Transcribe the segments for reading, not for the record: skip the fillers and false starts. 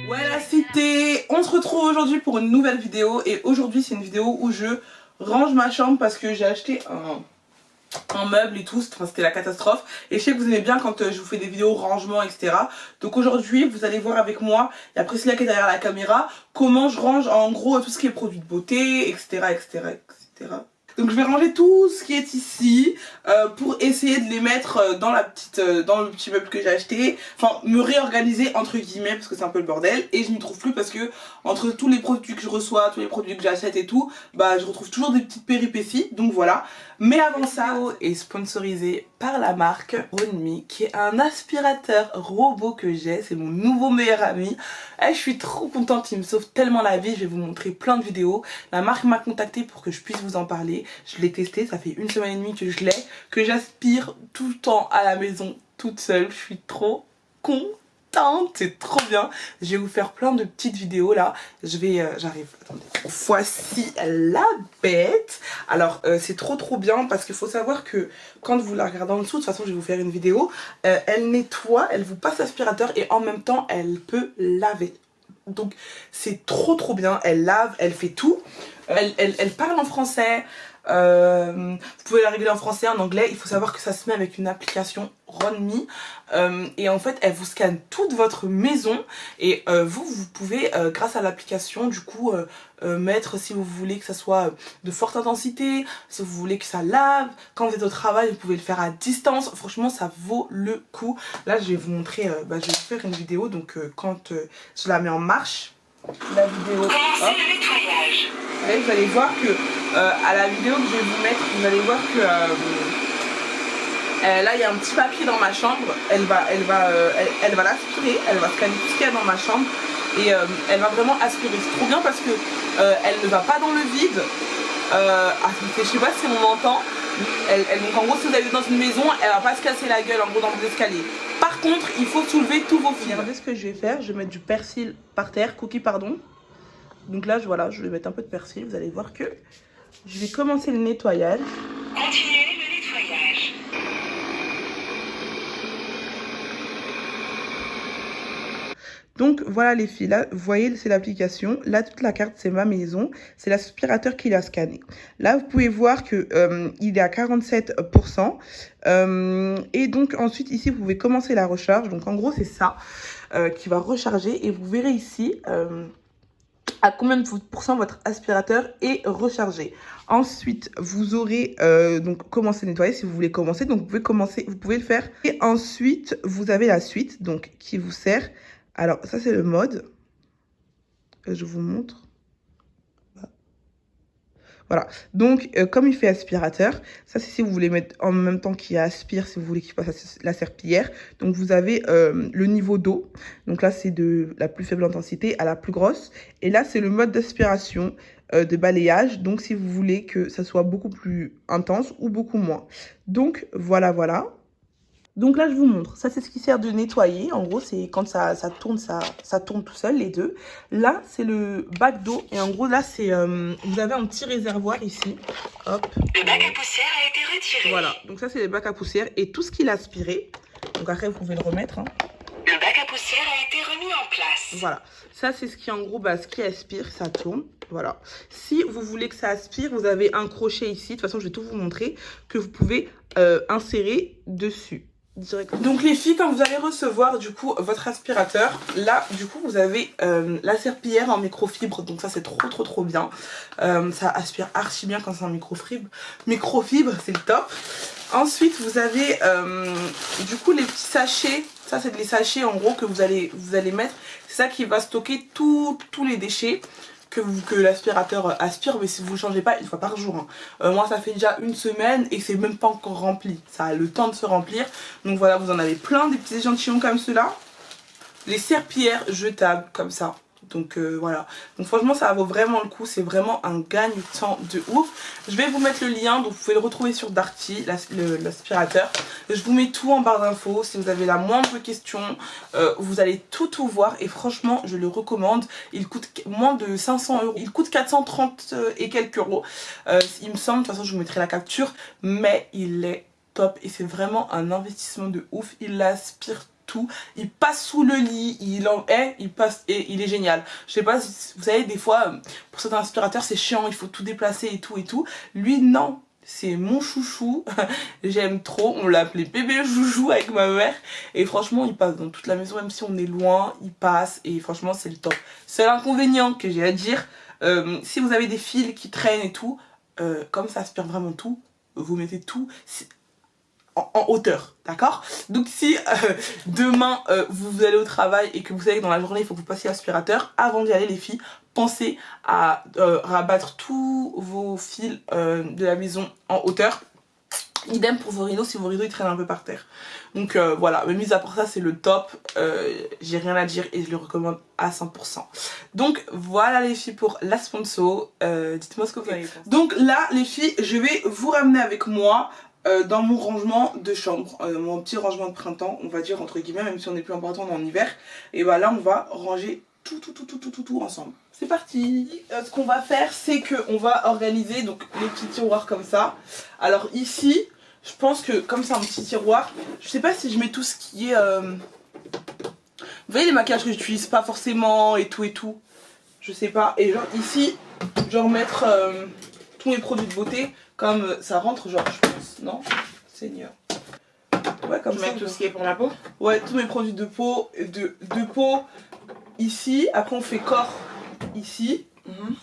Ouais la cité, on se retrouve aujourd'hui pour une nouvelle vidéo et aujourd'hui c'est une vidéo où je range ma chambre parce que j'ai acheté un meuble et tout, c'était la catastrophe et je sais que vous aimez bien quand je vous fais des vidéos rangement etc. Donc aujourd'hui vous allez voir avec moi, il y a Priscilla qui est derrière la caméra, comment je range en gros tout ce qui est produits de beauté etc etc. Donc je vais ranger tout ce qui est ici pour essayer de les mettre dans le petit meuble que j'ai acheté. Enfin me réorganiser entre guillemets parce que c'est un peu le bordel. Et je m'y trouve plus parce que entre tous les produits que je reçois, tous les produits que j'achète et tout, bah je retrouve toujours des petites péripéties. Donc voilà. Mais avant ça, la vidéo est sponsorisée par la marque Ronmi qui est un aspirateur robot que j'ai. C'est mon nouveau meilleur ami. Et je suis trop contente, il me sauve tellement la vie. Je vais vous montrer plein de vidéos. La marque m'a contacté pour que je puisse vous en parler. Je l'ai testé, ça fait 1 semaine et demie que je l'ai, que j'aspire tout le temps à la maison toute seule. Je suis trop contente, c'est trop bien. Je vais vous faire plein de petites vidéos là. J'arrive, attendez. Voici la bête. Alors c'est trop bien parce qu'il faut savoir que quand vous la regardez en dessous, de toute façon je vais vous faire une vidéo, elle nettoie, elle vous passe l'aspirateur et en même temps elle peut laver. Donc c'est trop bien, elle lave, elle fait tout. Elle parle en français. Vous pouvez la régler en français, en anglais. Il faut savoir que ça se met avec une application Ronmi et en fait elle vous scanne toute votre maison et vous pouvez grâce à l'application du coup mettre si vous voulez que ça soit de forte intensité, si vous voulez que ça lave, quand vous êtes au travail vous pouvez le faire à distance. Franchement ça vaut le coup. Là je vais vous montrer, je vais vous faire une vidéo donc quand je la mets en marche, la vidéo, hop. Là, vous allez voir que à la vidéo que je vais vous mettre, vous allez voir que là il y a un petit papier dans ma chambre. Elle va l'aspirer, elle va scanner tout ce qu'il y a dans ma chambre et elle va vraiment aspirer. C'est trop bien parce que elle ne va pas dans le vide. Je sais pas si on m'entend. Donc en gros si vous allez dans une maison, elle va pas se casser la gueule en gros dans vos escaliers. Par contre il faut soulever tous vos fils. Regardez ce que je vais faire, je vais mettre du persil par terre, cookie pardon. Donc là, voilà, je vais mettre un peu de persil. Vous allez voir que je vais commencer le nettoyage. Continuez le nettoyage. Donc voilà les filles, là, vous voyez, c'est l'application. Là, toute la carte, c'est ma maison. C'est l'aspirateur qui l'a scanné. Là, vous pouvez voir que il est à 47%. Et donc ensuite, ici, vous pouvez commencer la recharge. Donc en gros, c'est ça qui va recharger. Et vous verrez ici... à combien de pourcents votre aspirateur est rechargé. Ensuite, vous aurez donc commencé à nettoyer si vous voulez commencer. Donc, vous pouvez le faire. Et ensuite, vous avez la suite donc qui vous sert. Alors, ça, c'est le mode. Je vous montre. Voilà, donc comme il fait aspirateur, ça c'est si vous voulez mettre en même temps qu'il aspire, si vous voulez qu'il passe la serpillière. Donc vous avez le niveau d'eau, donc là c'est de la plus faible intensité à la plus grosse. Et là c'est le mode d'aspiration, de balayage, donc si vous voulez que ça soit beaucoup plus intense ou beaucoup moins. Donc voilà. Donc là je vous montre, ça c'est ce qui sert de nettoyer, en gros c'est quand ça tourne, ça tourne tout seul les deux. Là c'est le bac d'eau et en gros là c'est, vous avez un petit réservoir ici, hop. Le bac à poussière a été retiré. Voilà, donc ça c'est le bac à poussière et tout ce qu'il a aspiré, donc après vous pouvez le remettre. Hein. Le bac à poussière a été remis en place. Voilà, ça c'est ce qui en gros, ce qui aspire, ça tourne. Voilà. Si vous voulez que ça aspire, vous avez un crochet ici, de toute façon je vais tout vous montrer, que vous pouvez insérer dessus. Directement. Donc les filles, quand vous allez recevoir du coup votre aspirateur, là du coup vous avez la serpillière en microfibre, donc ça c'est trop bien. Ça aspire archi bien quand c'est en microfibre, c'est le top. Ensuite vous avez du coup les petits sachets, ça c'est des sachets en gros que vous allez mettre, c'est ça qui va stocker tous les déchets que l'aspirateur aspire, mais si vous ne changez pas 1 fois par jour. Hein. Moi ça fait déjà 1 semaine et c'est même pas encore rempli. Ça a le temps de se remplir. Donc voilà, vous en avez plein des petits échantillons comme ceux-là. Les serpillières jetables comme ça. Donc voilà, donc franchement ça vaut vraiment le coup, c'est vraiment un gagne-temps de ouf. Je vais vous mettre le lien, donc vous pouvez le retrouver sur Darty, l'aspirateur. Je vous mets tout en barre d'infos, si vous avez la moindre question, vous allez tout voir et franchement je le recommande. Il coûte moins de 500 €, il coûte 430 et quelques euros, il me semble, de toute façon je vous mettrai la capture, mais il est top et c'est vraiment un investissement de ouf, il l'aspire tout, il passe sous le lit, il passe et il est génial. Je sais pas si vous savez, des fois pour certains aspirateurs c'est chiant, il faut tout déplacer et tout. Lui non, c'est mon chouchou, j'aime trop, on l'a appelé bébé joujou avec ma mère et franchement il passe dans toute la maison, même si on est loin, il passe et franchement c'est le top. Seul inconvénient que j'ai à dire, si vous avez des fils qui traînent et tout, comme ça aspire vraiment tout, vous mettez tout en hauteur, d'accord? Donc si demain vous allez au travail et que vous savez que dans la journée il faut que vous passiez l'aspirateur, avant d'y aller les filles, pensez à rabattre tous vos fils de la maison en hauteur. Idem pour vos rideaux si vos rideaux ils traînent un peu par terre. Donc voilà, mais mis à part ça c'est le top, j'ai rien à dire et je le recommande à 100%. Donc voilà les filles pour la sponsor, dites-moi ce que vous avez pensé. Donc là les filles, je vais vous ramener avec moi dans mon rangement de chambre, mon petit rangement de printemps, on va dire entre guillemets, même si on n'est plus en printemps, on est en hiver. Et bah là on va ranger tout ensemble. C'est parti. Ce qu'on va faire c'est qu'on va organiser donc les petits tiroirs comme ça. Alors ici, je pense que comme c'est un petit tiroir, je sais pas si je mets tout ce qui est... Vous voyez les maquillages que j'utilise pas forcément et tout. Je sais pas. Et genre ici, genre mettre tous mes produits de beauté. Comme ça rentre genre je pense, non? Seigneur. Ouais comme ça. Tout ce qui est pour la peau? Ouais, tous mes produits de peau, de peau ici. Après on fait corps ici.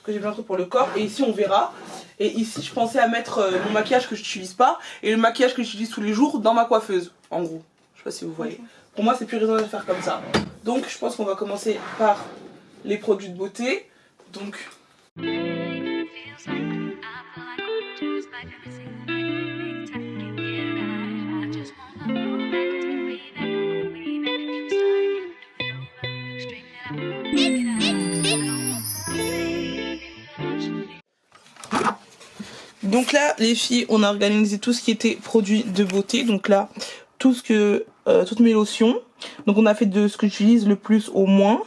Que j'ai besoin de trucs pour le corps. Et ici on verra. Et ici je pensais à mettre mon maquillage que j'utilise pas. Et le maquillage que j'utilise tous les jours dans ma coiffeuse. En gros. Je sais pas si vous voyez. Pour moi c'est plus raisonnable de faire comme ça. Donc je pense qu'on va commencer par les produits de beauté. Donc... Donc là les filles on a organisé tout ce qui était produits de beauté. Donc là toutes mes lotions. Donc on a fait de ce que j'utilise le plus au moins.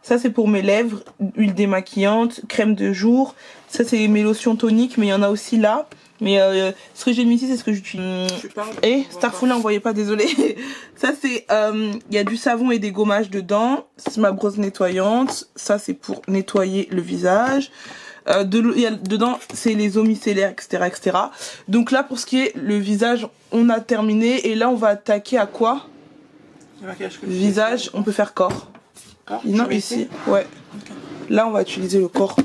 Ça c'est pour mes lèvres, huile démaquillante, crème de jour. Ça c'est mes lotions toniques mais il y en a aussi là. Mais ce que j'ai mis ici c'est ce que j'utilise. Et Starful, vous voyez pas, désolé. Ça c'est, il y a du savon et des gommages dedans. C'est ma brosse nettoyante. Ça c'est pour nettoyer le visage. Dedans c'est les eaux micellaires, etc. Donc là pour ce qui est le visage on a terminé. Et là on va attaquer à quoi? Visage, on peut faire corps. Non ici, ouais. Okay. Là on va utiliser le corps.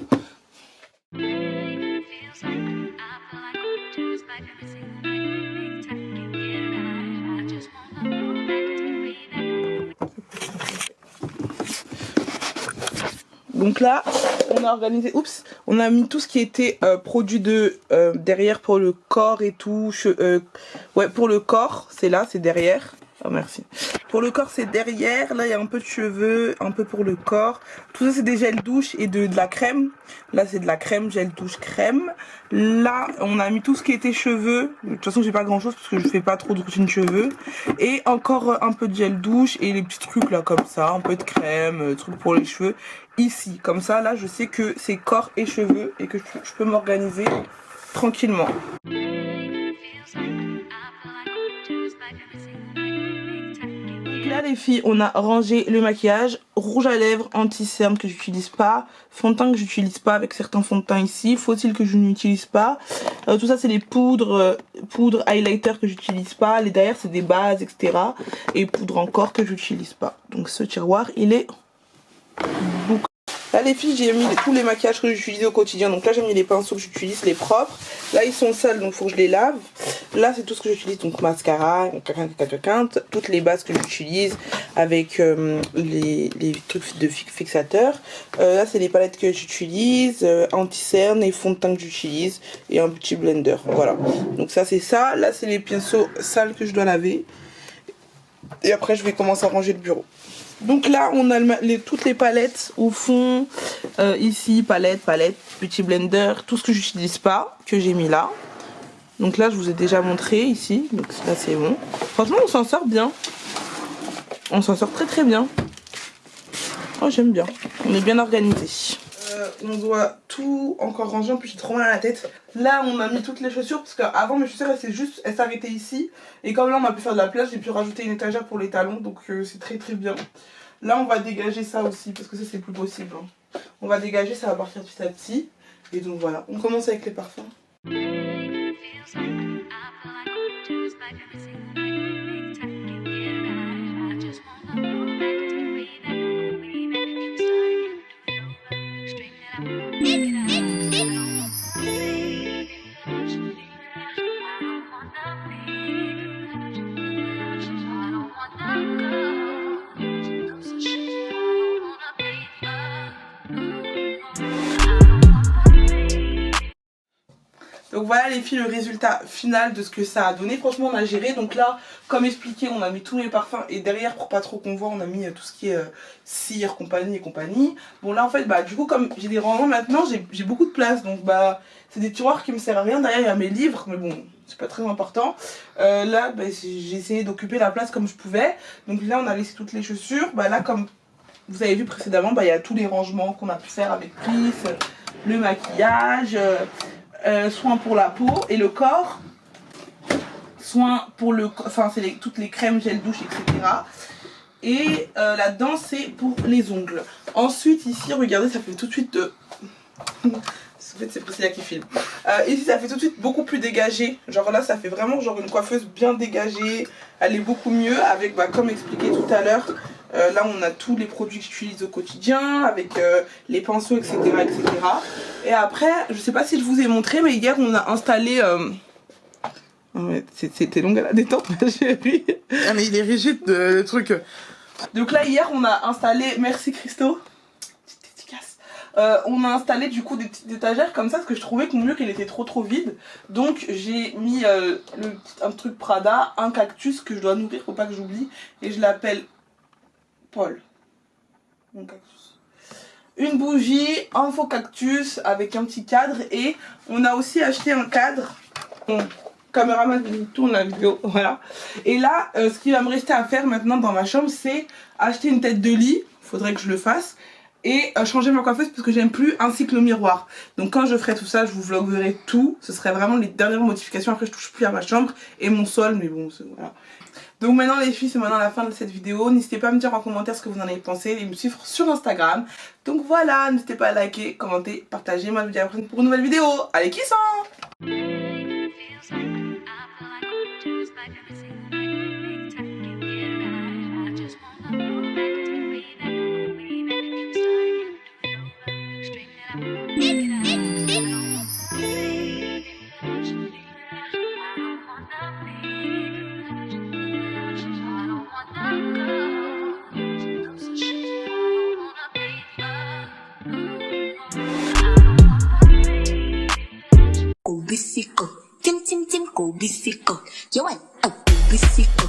Donc là, on a organisé, on a mis tout ce qui était produit de derrière pour le corps et tout. Ouais, pour le corps, c'est là, c'est derrière. Oh merci. Pour le corps c'est derrière, là il y a un peu de cheveux, un peu pour le corps. Tout ça c'est des gels douche et de la crème. Là c'est de la crème, gel douche, crème. Là on a mis tout ce qui était cheveux. De toute façon j'ai pas grand chose parce que je fais pas trop de routine cheveux. Et encore un peu de gel douche et les petits trucs là comme ça, un peu de crème, trucs pour les cheveux. Ici, comme ça là je sais que c'est corps et cheveux et que je peux m'organiser tranquillement. Là les filles on a rangé le maquillage, rouge à lèvres, anti-cerne que j'utilise pas, fond de teint que j'utilise pas avec certains fonds de teint ici, faux-cils que je n'utilise pas, tout ça c'est les poudres highlighter que j'utilise pas, les derrière c'est des bases etc. Et poudre encore que j'utilise pas. Donc ce tiroir il est bouclé. Là les filles j'ai mis tous les maquillages que j'utilise au quotidien. Donc là j'ai mis les pinceaux que j'utilise, les propres. Là ils sont sales donc il faut que je les lave. Là c'est tout ce que j'utilise, donc mascara, toutes les bases que j'utilise avec les trucs de fixateur. Là c'est les palettes que j'utilise, anti-cerne et fond de teint que j'utilise et un petit blender. Voilà. Donc ça c'est ça. Là c'est les pinceaux sales que je dois laver. Et après je vais commencer à ranger le bureau. Donc là, on a toutes les palettes au fond. Ici, palette, petit blender, tout ce que j'utilise pas, que j'ai mis là. Donc là, je vous ai déjà montré ici. Donc là, c'est bon. Franchement, on s'en sort bien. On s'en sort très très bien. Oh, j'aime bien. On est bien organisé. On doit tout encore ranger. En plus, j'ai trop mal à la tête. Là, on a mis toutes les chaussures parce qu'avant, mes chaussures, elles s'arrêtaient ici. Et comme là, on a pu faire de la place, j'ai pu rajouter une étagère pour les talons. Donc, c'est très très bien. Là, on va dégager ça aussi parce que ça, c'est plus possible. Hein. On va dégager, ça va partir petit à petit. Et donc, voilà. On commence avec les parfums. Donc voilà les filles, le résultat final de ce que ça a donné. Franchement, on a géré. Donc là, comme expliqué, on a mis tous les parfums. Et derrière, pour pas trop qu'on voit, on a mis tout ce qui est cire, compagnie et compagnie. Bon là, en fait, bah du coup, comme j'ai des rangements maintenant, j'ai beaucoup de place. Donc bah, c'est des tiroirs qui me servent à rien. Derrière, il y a mes livres. Mais bon, c'est pas très important. Là, bah, j'ai essayé d'occuper la place comme je pouvais. Donc là, on a laissé toutes les chaussures. Bah là, comme vous avez vu précédemment, bah il y a tous les rangements qu'on a pu faire avec Chris. Le maquillage... soin pour la peau et le corps, soin pour le... Enfin, c'est toutes les crèmes, gel douche, etc. Et là-dedans, c'est pour les ongles. Ensuite, ici, regardez, ça fait tout de suite de... En fait, c'est Priscilla qui filme. Ici, ça fait tout de suite beaucoup plus dégagé. Genre là, ça fait vraiment genre une coiffeuse bien dégagée. Elle est beaucoup mieux avec, bah, comme expliqué tout à l'heure, là, on a tous les produits que j'utilise au quotidien, avec les pinceaux, etc., etc. Et après, je sais pas si je vous ai montré, mais hier, on a installé... C'était long à la détente, ma chérie. Ah, mais il est rigide, le truc. Donc là, hier, on a installé... Merci, Christo. On a installé du coup des petites étagères comme ça parce que je trouvais que mon mur il était trop vide. Donc j'ai mis un truc Prada, un cactus que je dois nourrir, faut pas que j'oublie. Et je l'appelle Paul. Mon cactus. Une bougie, un faux cactus avec un petit cadre. Et on a aussi acheté un cadre. Bon, caméraman tourne la vidéo, voilà. Et là, ce qui va me rester à faire maintenant dans ma chambre, c'est acheter une tête de lit. Faudrait que je le fasse. Et changer ma coiffeuse parce que j'aime plus ainsi que le miroir. Donc quand je ferai tout ça, je vous vloguerai tout. Ce serait vraiment les dernières modifications. Après je touche plus à ma chambre et mon sol, mais bon, voilà. Donc maintenant les filles, c'est maintenant la fin de cette vidéo. N'hésitez pas à me dire en commentaire ce que vous en avez pensé et me suivre sur Instagram. Donc voilà, n'hésitez pas à liker, commenter, partager. Moi je vous dis à la prochaine pour une nouvelle vidéo. Allez, qui sent? Go bisico, chim chim chim go bisico, yo anh go bisico.